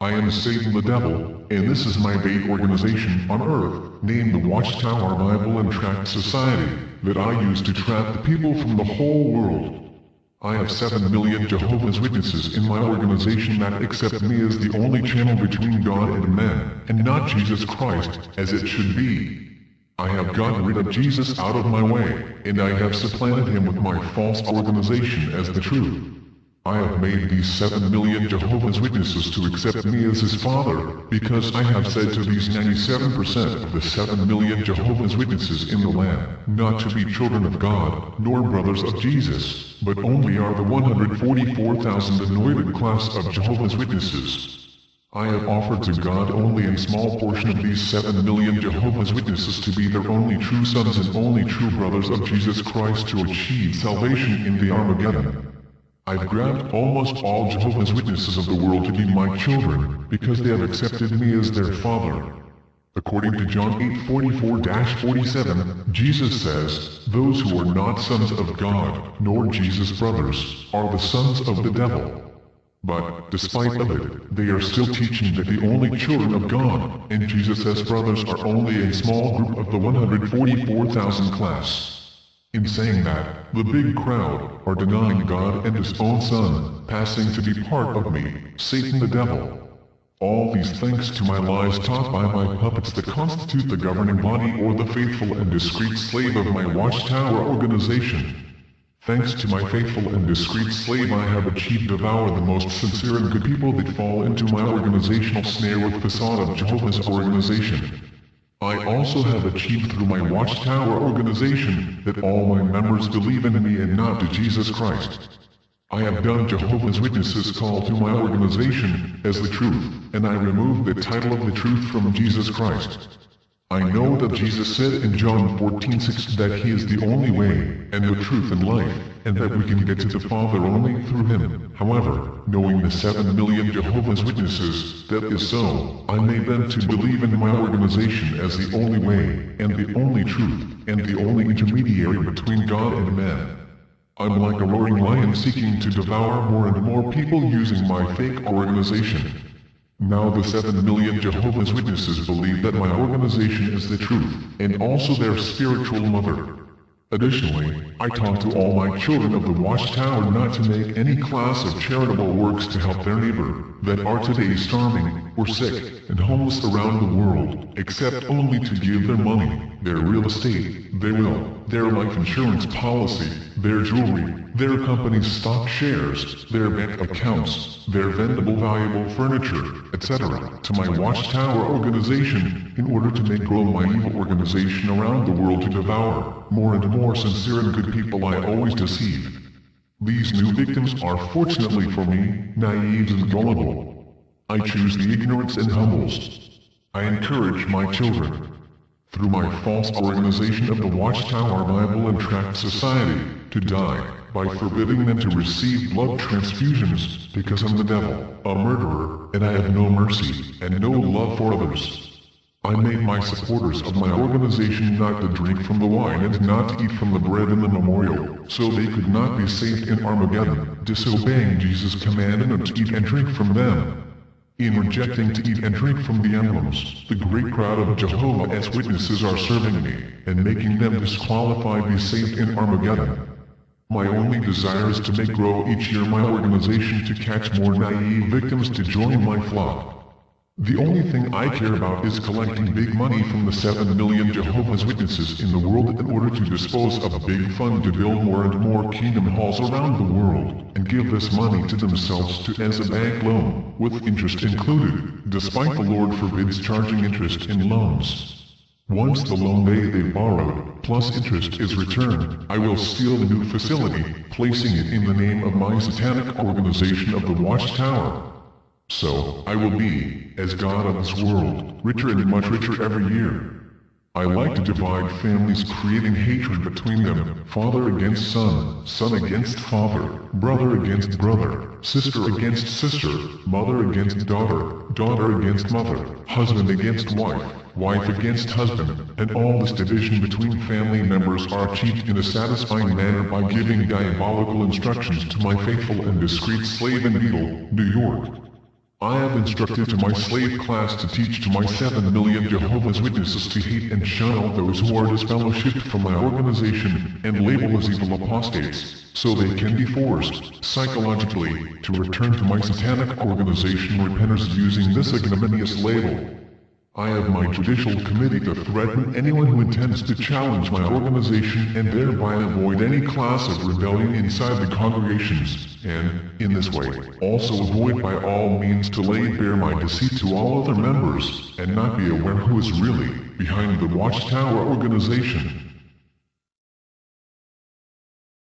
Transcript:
I am Satan the Devil, and this is my bait organization on Earth, named the Watchtower Bible and Tract Society, that I use to trap the people from the whole world. I have 7 million Jehovah's Witnesses in my organization that accept me as the only channel between God and men, and not Jesus Christ, as it should be. I have gotten rid of Jesus out of my way, and I have supplanted him with my false organization as the truth. I have made these 7 million Jehovah's Witnesses to accept me as his father, because I have said to these 97% of the 7 million Jehovah's Witnesses in the land, not to be children of God, nor brothers of Jesus, but only are the 144,000 anointed class of Jehovah's Witnesses. I have offered to God only a small portion of these 7 million Jehovah's Witnesses to be their only true sons and only true brothers of Jesus Christ to achieve salvation in the Armageddon. I've grabbed almost all Jehovah's Witnesses of the world to be my children, because they have accepted me as their father. According to John 8:44-47, Jesus says, "Those who are not sons of God, nor Jesus' brothers, are the sons of the devil." But, despite of it, they are still teaching that the only children of God, and Jesus' brothers are only a small group of the 144,000 class. In saying that, the big crowd are denying God and his own son, passing to be part of me, Satan the Devil. All these thanks to my lies taught by my puppets that constitute the governing body or the faithful and discreet slave of my Watchtower organization. Thanks to my faithful and discreet slave I have achieved to devour the most sincere and good people that fall into my organizational snare with facade of Jehovah's organization. I also have achieved through my Watchtower organization that all my members believe in me and not to Jesus Christ. I have done Jehovah's Witnesses call to my organization as the truth, and I removed the title of the truth from Jesus Christ. I know that Jesus said in John 14:6 that he is the only way, and the truth and life, and that we can get to the Father only through him. However, knowing the 7 million Jehovah's Witnesses, that is so, I made them to believe in my organization as the only way, and the only truth, and the only intermediary between God and men. I'm like a roaring lion seeking to devour more and more people using my fake organization. Now the 7 million Jehovah's Witnesses believe that my organization is the truth, and also their spiritual mother. Additionally, I taught to all my children of the Watchtower not to make any class of charitable works to help their neighbor, that are today starving, or sick, and homeless around the world, except only to give their money, their real estate, their will, their life insurance policy, their jewelry, their company's stock shares, their bank accounts, their vendable valuable furniture, etc., to my Watchtower organization, in order to make grow my evil organization around the world to devour more and more sincere and good people I always deceive. These new victims are fortunately for me, naive and gullible. I choose the ignorance and humbles. I encourage my children, through my false organization of the Watchtower Bible and Tract Society, to die, by forbidding them to receive blood transfusions, because I'm the devil, a murderer, and I have no mercy, and no love for others. I made my supporters of my organization not to drink from the wine and not to eat from the bread in the memorial, so they could not be saved in Armageddon, disobeying Jesus' command and to eat and drink from them. In rejecting to eat and drink from the emblems, the great crowd of Jehovah's Witnesses are serving me, and making them disqualified be saved in Armageddon. My only desire is to make grow each year my organization to catch more naive victims to join my flock. The only thing I care about is collecting big money from the 7 million Jehovah's Witnesses in the world in order to dispose of a big fund to build more and more kingdom halls around the world, and give this money to themselves as a bank loan, with interest included, despite the Lord forbids charging interest in loans. Once the loan they borrowed, plus interest is returned, I will steal the new facility, placing it in the name of my satanic organization of the Watchtower. So, I will be, as God of this world, richer and much richer every year. I like to divide families, creating hatred between them, father against son, son against father, brother against brother, sister against sister, mother against daughter, daughter against mother, husband against wife, wife against husband, and all this division between family members are achieved in a satisfying manner by giving diabolical instructions to my faithful and discreet slave and beetle, New York. I have instructed to my slave class to teach to my 7 million Jehovah's Witnesses to hate and shun all those who are disfellowshipped from my organization and labeled as evil apostates, so they can be forced, psychologically, to return to my satanic organization repenters using this ignominious label. I have my judicial committee to threaten anyone who intends to challenge my organization and thereby avoid any class of rebellion inside the congregations, and, in this way, also avoid by all means to lay bare my deceit to all other members, and not be aware who is really behind the Watchtower organization.